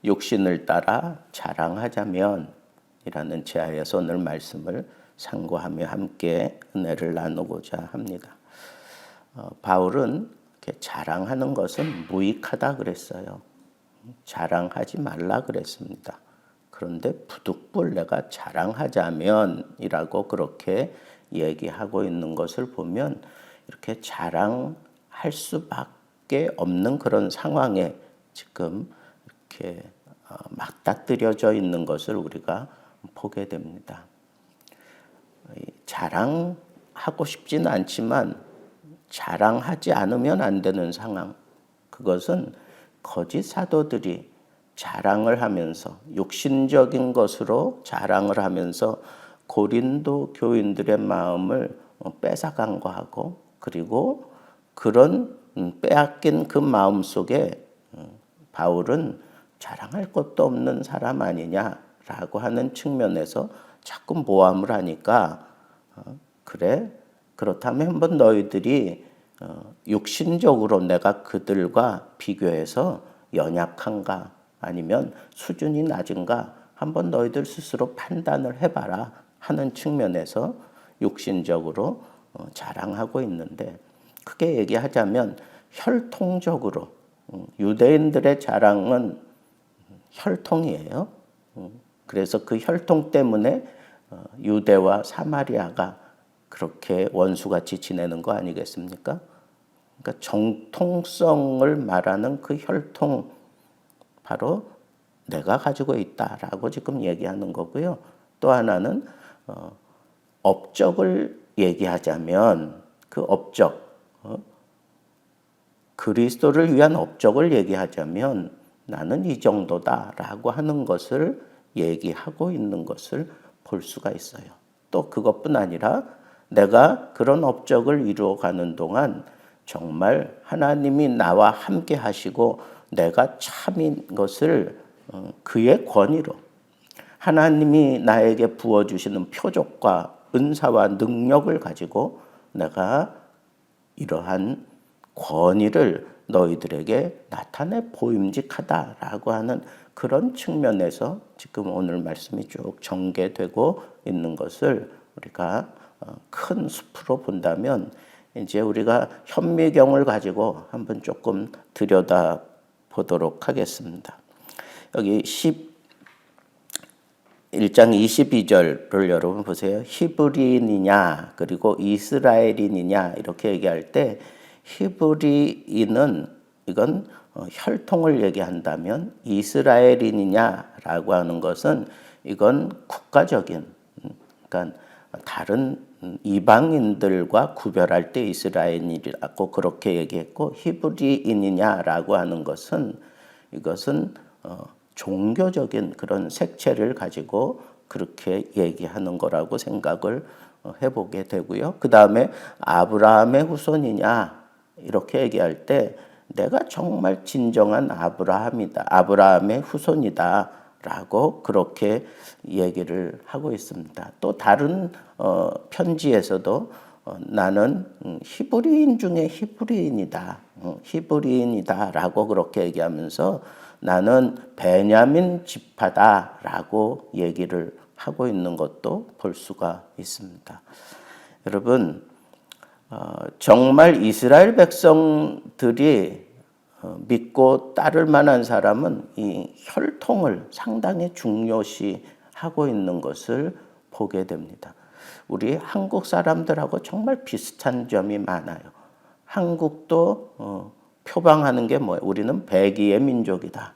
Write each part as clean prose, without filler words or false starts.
육신을 따라 자랑하자면 이라는 제하에서 오늘 말씀을 상고하며 함께 은혜를 나누고자 합니다. 바울은 이렇게 자랑하는 것은 무익하다 그랬어요. 자랑하지 말라 그랬습니다. 그런데 부득불 내가 자랑하자면이라고 그렇게 얘기하고 있는 것을 보면 이렇게 자랑할 수밖에 없는 그런 상황에 지금 이렇게 맞닥뜨려져 있는 것을 우리가 보게 됩니다. 자랑하고 싶지는 않지만 자랑하지 않으면 안 되는 상황, 그것은 거짓 사도들이 자랑을 하면서 육신적인 것으로 자랑을 하면서 고린도 교인들의 마음을 뺏어간 거하고, 그리고 그런 빼앗긴 그 마음 속에 바울은 자랑할 것도 없는 사람 아니냐라고 하는 측면에서 자꾸 모함을 하니까 그래? 그렇다면 한번 너희들이 육신적으로 내가 그들과 비교해서 연약한가 아니면 수준이 낮은가 한번 너희들 스스로 판단을 해봐라 하는 측면에서 육신적으로 자랑하고 있는데, 크게 얘기하자면 혈통적으로 유대인들의 자랑은 혈통이에요. 그래서 그 혈통 때문에 유대와 사마리아가 그렇게 원수같이 지내는 거 아니겠습니까? 그러니까 정통성을 말하는 그 혈통, 바로 내가 가지고 있다라고 지금 얘기하는 거고요. 또 하나는 업적을 얘기하자면 그 업적, 그리스도를 위한 업적을 얘기하자면 나는 이 정도다라고 하는 것을 얘기하고 있는 것을 볼 수가 있어요. 또 그것뿐 아니라 내가 그런 업적을 이루어가는 동안 정말 하나님이 나와 함께 하시고 내가 참인 것을 그의 권위로, 하나님이 나에게 부어주시는 표적과 은사와 능력을 가지고 내가 이러한 권위를 너희들에게 나타내 보임직하다라고 하는 그런 측면에서 지금 오늘 말씀이 쭉 전개되고 있는 것을 우리가 큰 숲으로 본다면, 이제 우리가 현미경을 가지고 한번 조금 들여다 보도록 하겠습니다. 여기 1장 22절을 여러분 보세요. 히브리인이냐 그리고 이스라엘인이냐 이렇게 얘기할 때 히브리인은 이건 혈통을 얘기한다면, 이스라엘인이냐라고 하는 것은 이건 국가적인, 그러니까 다른 이방인들과 구별할 때 이스라엘이라고 그렇게 얘기했고, 히브리인이냐라고 하는 것은 이것은 종교적인 그런 색채를 가지고 그렇게 얘기하는 거라고 생각을 해보게 되고요. 그 다음에 아브라함의 후손이냐 이렇게 얘기할 때 내가 정말 진정한 아브라함이다, 아브라함의 후손이다 라고 그렇게 얘기를 하고 있습니다. 또 다른 편지에서도 나는 히브리인 중에 히브리인이다, 히브리인이다 라고 그렇게 얘기하면서 나는 베냐민 지파다 라고 얘기를 하고 있는 것도 볼 수가 있습니다. 여러분, 정말 이스라엘 백성들이 믿고 따를 만한 사람은 이 혈통을 상당히 중요시하고 있는 것을 보게 됩니다. 우리 한국 사람들하고 정말 비슷한 점이 많아요. 한국도 표방하는 게 뭐예요? 우리는 백의의 민족이다.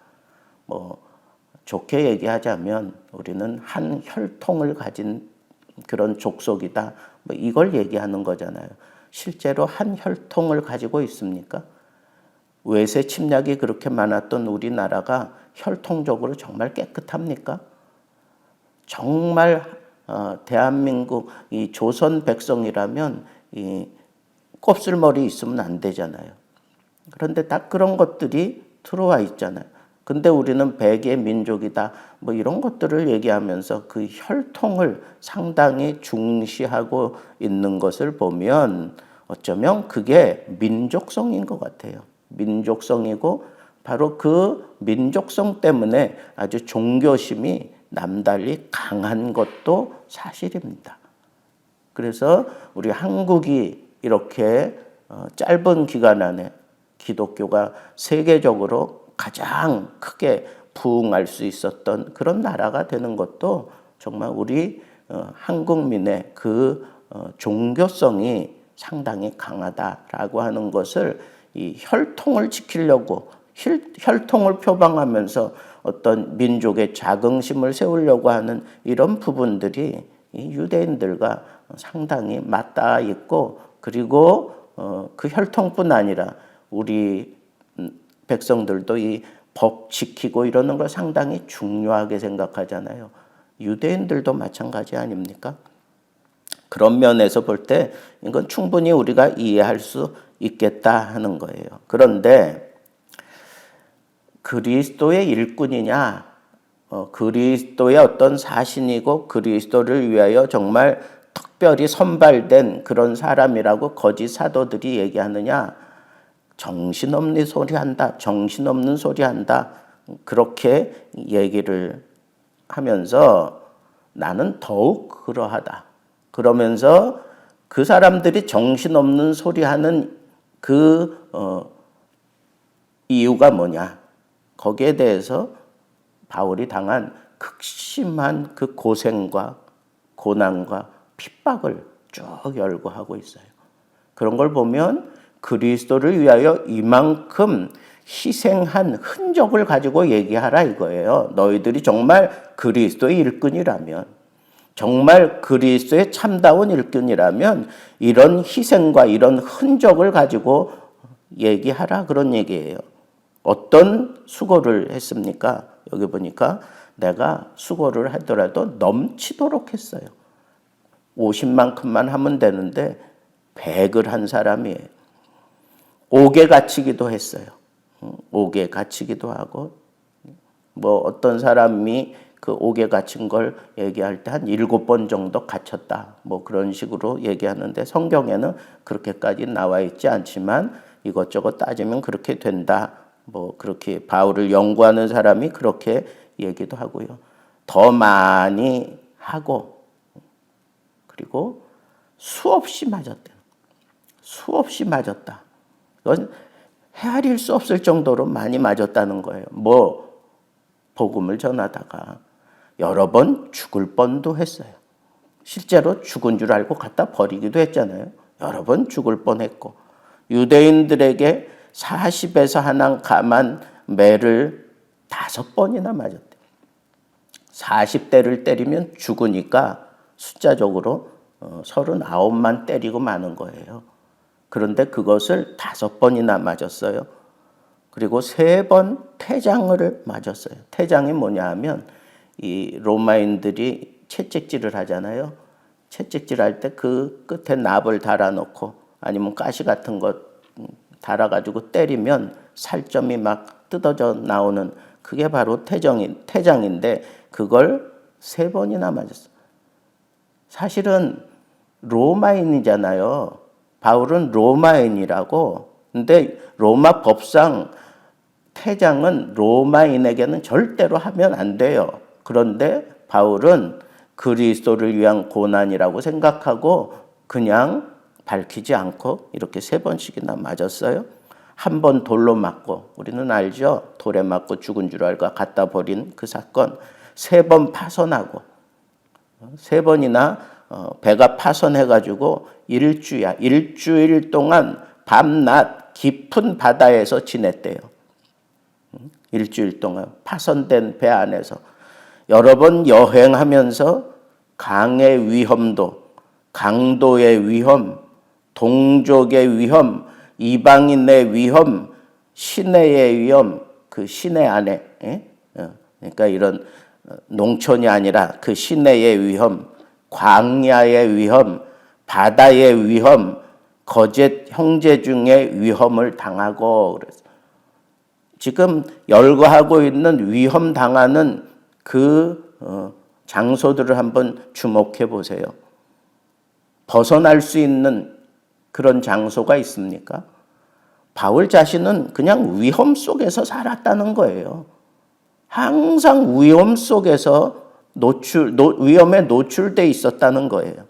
좋게 얘기하자면 우리는 한 혈통을 가진 그런 족속이다. 이걸 얘기하는 거잖아요. 실제로 한 혈통을 가지고 있습니까? 외세 침략이 그렇게 많았던 우리나라가 혈통적으로 정말 깨끗합니까? 정말 대한민국 이 조선 백성이라면 이 곱슬머리 있으면 안 되잖아요. 그런데 다 그런 것들이 들어와 있잖아요. 근데 우리는 백의 민족이다, 이런 것들을 얘기하면서 그 혈통을 상당히 중시하고 있는 것을 보면 어쩌면 그게 민족성인 것 같아요. 민족성이고 바로 그 민족성 때문에 아주 종교심이 남달리 강한 것도 사실입니다. 그래서 우리 한국이 이렇게 짧은 기간 안에 기독교가 세계적으로 가장 크게 부흥할 수 있었던 그런 나라가 되는 것도 정말 우리 한국민의 그 종교성이 상당히 강하다라고 하는 것을 이 혈통을 지키려고 혈통을 표방하면서 어떤 민족의 자긍심을 세우려고 하는 이런 부분들이 이 유대인들과 상당히 맞닿아 있고, 그리고 그 혈통뿐 아니라 우리 백성들도 이 법 지키고 이러는 걸 상당히 중요하게 생각하잖아요. 유대인들도 마찬가지 아닙니까? 그런 면에서 볼 때 이건 충분히 우리가 이해할 수 있겠다 하는 거예요. 그런데 그리스도의 일꾼이냐, 그리스도의 어떤 사신이고 그리스도를 위하여 정말 특별히 선발된 그런 사람이라고 거짓 사도들이 얘기하느냐, 정신없는 소리 한다, 정신없는 소리 한다, 그렇게 얘기를 하면서 나는 더욱 그러하다. 그러면서 그 사람들이 정신없는 소리 하는 그 이유가 뭐냐, 거기에 대해서 바울이 당한 극심한 그 고생과 고난과 핍박을 쭉 열거하고 있어요. 그런 걸 보면 그리스도를 위하여 이만큼 희생한 흔적을 가지고 얘기하라 이거예요. 너희들이 정말 그리스도의 일꾼이라면, 정말 그리스도의 참다운 일꾼이라면 이런 희생과 이런 흔적을 가지고 얘기하라, 그런 얘기예요. 어떤 수고를 했습니까? 여기 보니까 내가 수고를 하더라도 넘치도록 했어요. 50만큼만 하면 되는데 100을 한 사람이에요. 옥에 갇히기도 했어요. 옥에 갇히기도 하고, 뭐 어떤 사람이 그 옥에 갇힌 걸 얘기할 때 한 7번 정도 갇혔다, 뭐 그런 식으로 얘기하는데 성경에는 그렇게까지 나와 있지 않지만 이것저것 따지면 그렇게 된다, 뭐 그렇게 바울을 연구하는 사람이 그렇게 얘기도 하고요. 더 많이 하고, 그리고 수없이 맞았대요. 수없이 맞았다. 이건 헤아릴 수 없을 정도로 많이 맞았다는 거예요. 뭐 복음을 전하다가 여러 번 죽을 뻔도 했어요. 실제로 죽은 줄 알고 갖다 버리기도 했잖아요. 여러 번 죽을 뻔했고, 유대인들에게 40에서 한한 감한 매를 5번이나 맞았대요. 40대를 때리면 죽으니까 숫자적으로 39만 때리고 마는 거예요. 그런데 그것을 5번이나 맞았어요. 그리고 3번 태장을 맞았어요. 태장이 뭐냐 하면 이 로마인들이 채찍질을 하잖아요. 채찍질 할 때 그 끝에 납을 달아놓고 아니면 가시 같은 것 달아가지고 때리면 살점이 막 뜯어져 나오는, 그게 바로 태장인데 그걸 3번이나 맞았어요. 사실은 로마인이잖아요. 바울은 로마인이라고. 근데 로마 법상 태장은 로마인에게는 절대로 하면 안 돼요. 그런데 바울은 그리스도를 위한 고난이라고 생각하고 그냥 밝히지 않고 이렇게 3번씩이나 맞았어요. 한 번 돌로 맞고, 우리는 알죠? 돌에 맞고 죽은 줄 알고 갖다 버린 그 사건. 3번 파손하고, 3번이나 배가 파손해가지고 일주일 동안 밤낮 깊은 바다에서 지냈대요. 일주일 동안 파손된 배 안에서 여러 번 여행하면서 강의 위험도, 강도의 위험, 동족의 위험, 이방인의 위험, 시내의 위험, 그 시내 안에, 그러니까 이런 농촌이 아니라 그 시내의 위험, 광야의 위험, 바다의 위험, 거짓 형제 중에 위험을 당하고, 그래서 지금 열거하고 있는 위험 당하는 그 장소들을 한번 주목해 보세요. 벗어날 수 있는 그런 장소가 있습니까? 바울 자신은 그냥 위험 속에서 살았다는 거예요. 항상 위험 속에서 위험에 노출돼 있었다는 거예요.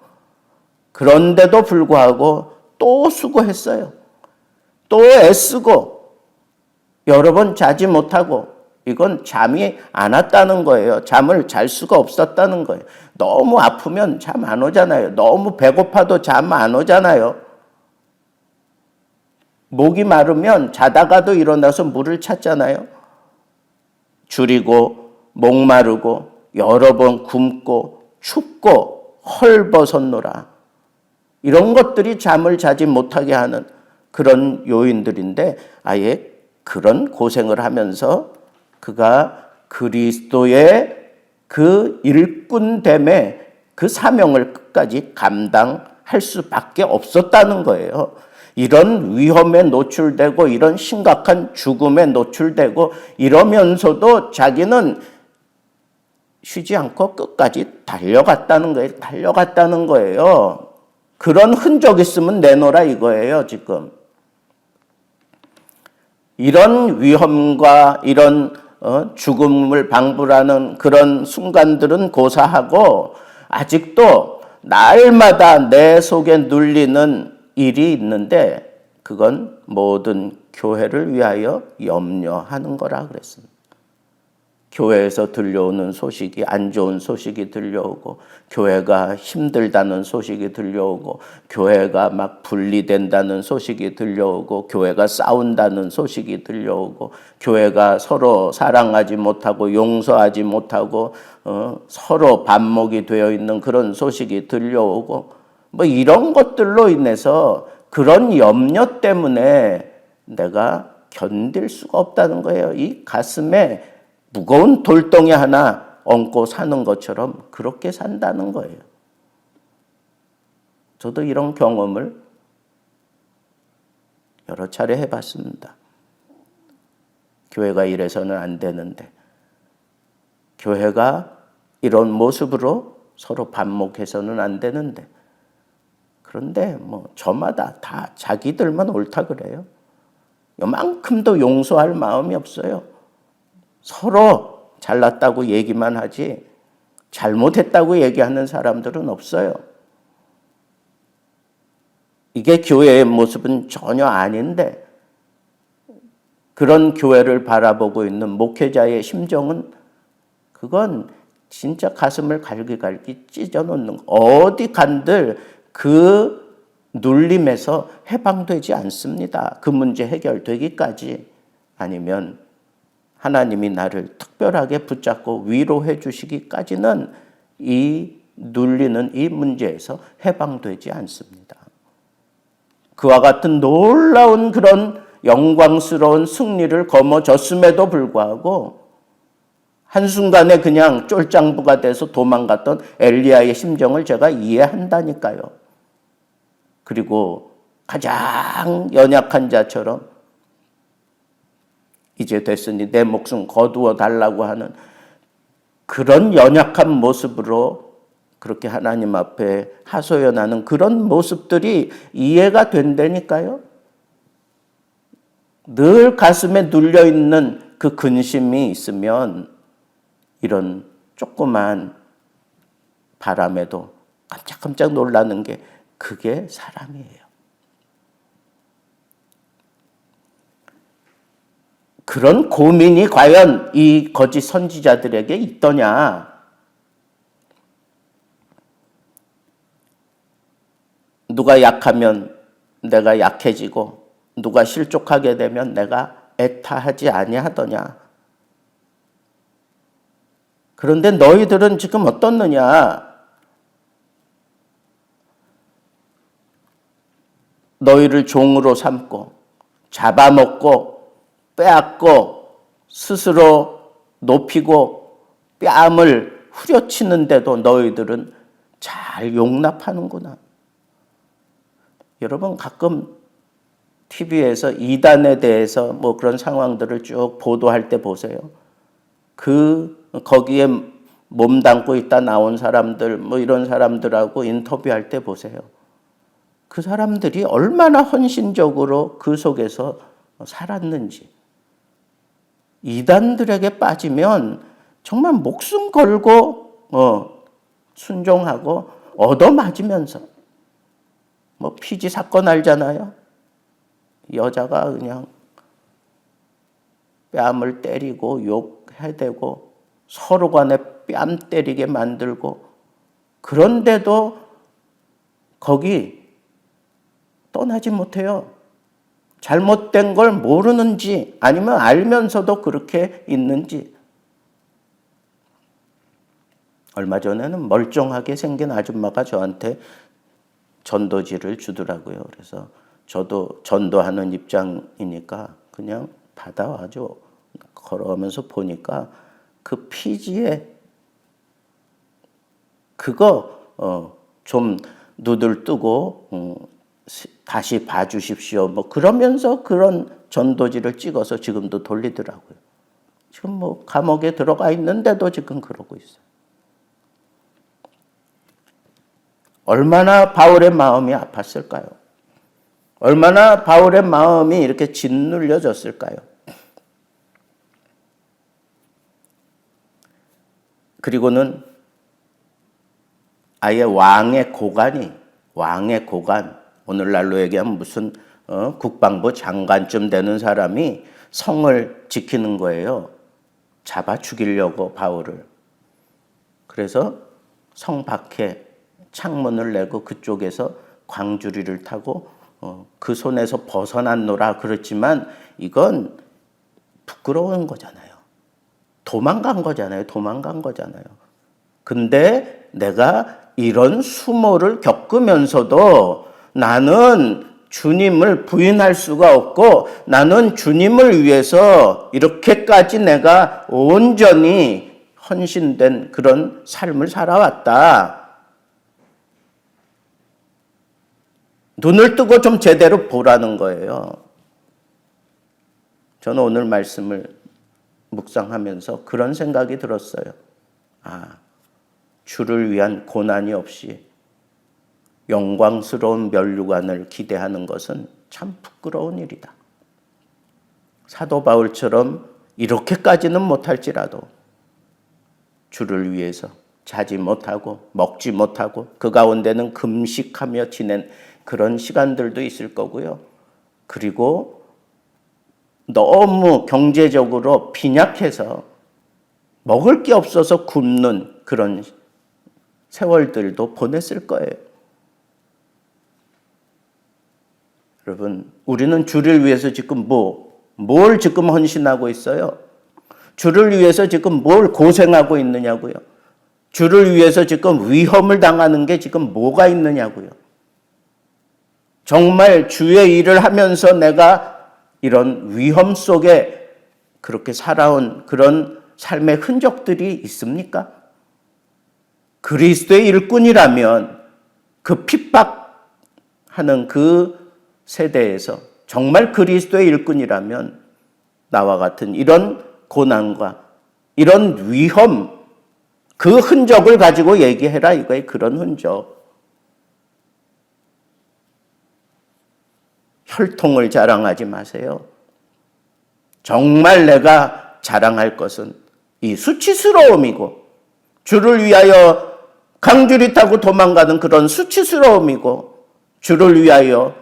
그런데도 불구하고 또 수고했어요. 또 애쓰고 여러 번 자지 못하고 이건 잠이 안 왔다는 거예요. 잠을 잘 수가 없었다는 거예요. 너무 아프면 잠 안 오잖아요. 너무 배고파도 잠 안 오잖아요. 목이 마르면 자다가도 일어나서 물을 찾잖아요. 줄이고 목마르고 여러 번 굶고 춥고 헐벗었노라. 이런 것들이 잠을 자지 못하게 하는 그런 요인들인데 아예 그런 고생을 하면서 그가 그리스도의 그 일꾼됨의 그 사명을 끝까지 감당할 수밖에 없었다는 거예요. 이런 위험에 노출되고 이런 심각한 죽음에 노출되고 이러면서도 자기는 쉬지 않고 끝까지 달려갔다는 거예요. 그런 흔적 있으면 내놓으라 이거예요, 지금. 이런 위험과 이런 죽음을 방불하는 그런 순간들은 고사하고 아직도 날마다 내 속에 눌리는 일이 있는데 그건 모든 교회를 위하여 염려하는 거라 그랬습니다. 교회에서 들려오는 소식이 안 좋은 소식이 들려오고 교회가 힘들다는 소식이 들려오고 교회가 막 분리된다는 소식이 들려오고 교회가 싸운다는 소식이 들려오고 교회가 서로 사랑하지 못하고 용서하지 못하고 서로 반목이 되어 있는 그런 소식이 들려오고 뭐 이런 것들로 인해서 그런 염려 때문에 내가 견딜 수가 없다는 거예요. 이 가슴에 무거운 돌덩이 하나 얹고 사는 것처럼 그렇게 산다는 거예요. 저도 이런 경험을 여러 차례 해봤습니다. 교회가 이래서는 안 되는데 교회가 이런 모습으로 서로 반목해서는 안 되는데 그런데 뭐 저마다 다 자기들만 옳다 그래요. 요만큼도 용서할 마음이 없어요. 서로 잘났다고 얘기만 하지 잘못했다고 얘기하는 사람들은 없어요. 이게 교회의 모습은 전혀 아닌데 그런 교회를 바라보고 있는 목회자의 심정은 그건 진짜 가슴을 갈기갈기 찢어놓는 어디 간들 그 눌림에서 해방되지 않습니다. 그 문제 해결되기까지 아니면 하나님이 나를 특별하게 붙잡고 위로해 주시기까지는 이 눌리는 이 문제에서 해방되지 않습니다. 그와 같은 놀라운 그런 영광스러운 승리를 거머쥐었음에도 불구하고 한순간에 그냥 쫄장부가 돼서 도망갔던 엘리야의 심정을 제가 이해한다니까요. 그리고 가장 연약한 자처럼 이제 됐으니 내 목숨 거두어 달라고 하는 그런 연약한 모습으로 그렇게 하나님 앞에 하소연하는 그런 모습들이 이해가 된다니까요. 늘 가슴에 눌려있는 그 근심이 있으면 이런 조그만 바람에도 깜짝깜짝 놀라는 게 그게 사람이에요. 그런 고민이 과연 이 거짓 선지자들에게 있더냐? 누가 약하면 내가 약해지고 누가 실족하게 되면 내가 애타하지 아니하더냐? 그런데 너희들은 지금 어떻느냐? 너희를 종으로 삼고 잡아먹고 빼앗고 스스로 높이고 뺨을 후려치는데도 너희들은 잘 용납하는구나. 여러분 가끔 TV에서 이단에 대해서 뭐 그런 상황들을 쭉 보도할 때 보세요. 거기에 몸담고 있다 나온 사람들 뭐 이런 사람들하고 인터뷰할 때 보세요. 그 사람들이 얼마나 헌신적으로 그 속에서 살았는지. 이단들에게 빠지면 정말 목숨 걸고 순종하고 얻어맞으면서 피지 사건 알잖아요. 여자가 그냥 뺨을 때리고 욕해대고 서로 간에 뺨 때리게 만들고, 그런데도 거기 떠나지 못해요. 잘못된 걸 모르는지 아니면 알면서도 그렇게 있는지. 얼마 전에는 멀쩡하게 생긴 아줌마가 저한테 전도지를 주더라고요. 그래서 저도 전도하는 입장이니까 그냥 받아와죠. 걸어가면서 보니까 그 피지에 그거 좀 눈을 뜨고 다시 봐주십시오. 그러면서 그런 전도지를 찍어서 지금도 돌리더라고요. 지금 감옥에 들어가 있는데도 지금 그러고 있어요. 얼마나 바울의 마음이 아팠을까요? 얼마나 바울의 마음이 이렇게 짓눌려졌을까요? 그리고는 아예 왕의 고관, 오늘날로 얘기하면 무슨 국방부 장관쯤 되는 사람이 성을 지키는 거예요. 잡아 죽이려고 바울을. 그래서 성 밖에 창문을 내고 그쪽에서 광주리를 타고 그 손에서 벗어났노라 그렇지만 이건 부끄러운 거잖아요. 도망간 거잖아요. 근데 내가 이런 수모를 겪으면서도 나는 주님을 부인할 수가 없고, 나는 주님을 위해서 이렇게까지 내가 온전히 헌신된 그런 삶을 살아왔다. 눈을 뜨고 좀 제대로 보라는 거예요. 저는 오늘 말씀을 묵상하면서 그런 생각이 들었어요. 주를 위한 고난이 없이 영광스러운 면류관을 기대하는 것은 참 부끄러운 일이다. 사도 바울처럼 이렇게까지는 못할지라도 주를 위해서 자지 못하고 먹지 못하고 그 가운데는 금식하며 지낸 그런 시간들도 있을 거고요. 그리고 너무 경제적으로 빈약해서 먹을 게 없어서 굶는 그런 세월들도 보냈을 거예요. 여러분, 우리는 주를 위해서 지금 뭘 지금 헌신하고 있어요? 주를 위해서 지금 뭘 고생하고 있느냐고요? 주를 위해서 지금 위험을 당하는 게 지금 뭐가 있느냐고요? 정말 주의 일을 하면서 내가 이런 위험 속에 그렇게 살아온 그런 삶의 흔적들이 있습니까? 그리스도의 일꾼이라면 그 핍박하는 그 세대에서 정말 그리스도의 일꾼이라면 나와 같은 이런 고난과 이런 위험, 그 흔적을 가지고 얘기해라 이거예요. 그런 흔적. 혈통을 자랑하지 마세요. 정말 내가 자랑할 것은 이 수치스러움이고, 주를 위하여 강주리 타고 도망가는 그런 수치스러움이고, 주를 위하여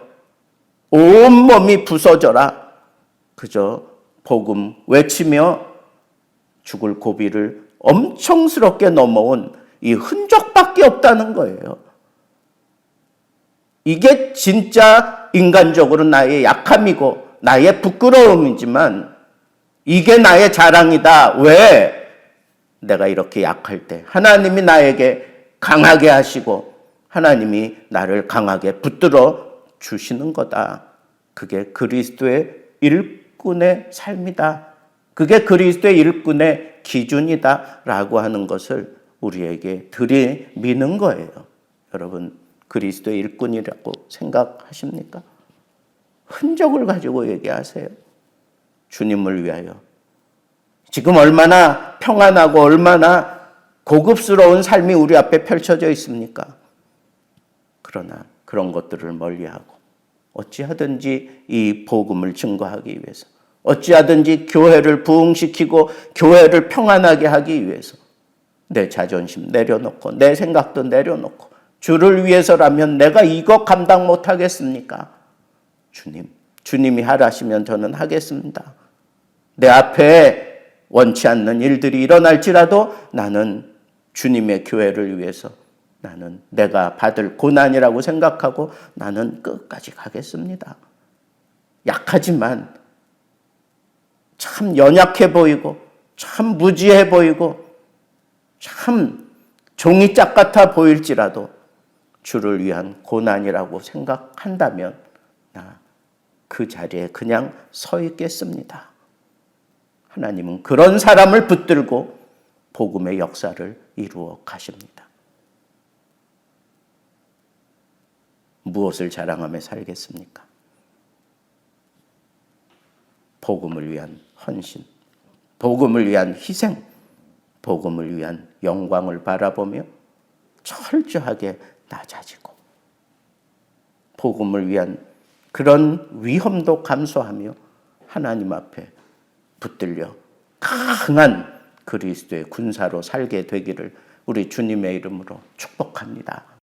온몸이 부서져라 그저 복음 외치며 죽을 고비를 엄청스럽게 넘어온 이 흔적밖에 없다는 거예요. 이게 진짜 인간적으로 나의 약함이고 나의 부끄러움이지만 이게 나의 자랑이다. 왜? 내가 이렇게 약할 때 하나님이 나에게 강하게 하시고 하나님이 나를 강하게 붙들어 주시는 거다. 그게 그리스도의 일꾼의 삶이다. 그게 그리스도의 일꾼의 기준이다. 라고 하는 것을 우리에게 들이미는 거예요. 여러분, 그리스도의 일꾼이라고 생각하십니까? 흔적을 가지고 얘기하세요. 주님을 위하여. 지금 얼마나 평안하고 얼마나 고급스러운 삶이 우리 앞에 펼쳐져 있습니까? 그러나 그런 것들을 멀리하고 어찌하든지 이 복음을 증거하기 위해서, 어찌하든지 교회를 부흥시키고 교회를 평안하게 하기 위해서 내 자존심 내려놓고 내 생각도 내려놓고 주를 위해서라면 내가 이거 감당 못하겠습니까? 주님이 하라시면 저는 하겠습니다. 내 앞에 원치 않는 일들이 일어날지라도 나는 주님의 교회를 위해서 나는 내가 받을 고난이라고 생각하고 나는 끝까지 가겠습니다. 약하지만 참 연약해 보이고 참 무지해 보이고 참 종이짝 같아 보일지라도 주를 위한 고난이라고 생각한다면 나 그 자리에 그냥 서 있겠습니다. 하나님은 그런 사람을 붙들고 복음의 역사를 이루어 가십니다. 무엇을 자랑하며 살겠습니까? 복음을 위한 헌신, 복음을 위한 희생, 복음을 위한 영광을 바라보며 철저하게 낮아지고 복음을 위한 그런 위험도 감수하며 하나님 앞에 붙들려 강한 그리스도의 군사로 살게 되기를 우리 주님의 이름으로 축복합니다.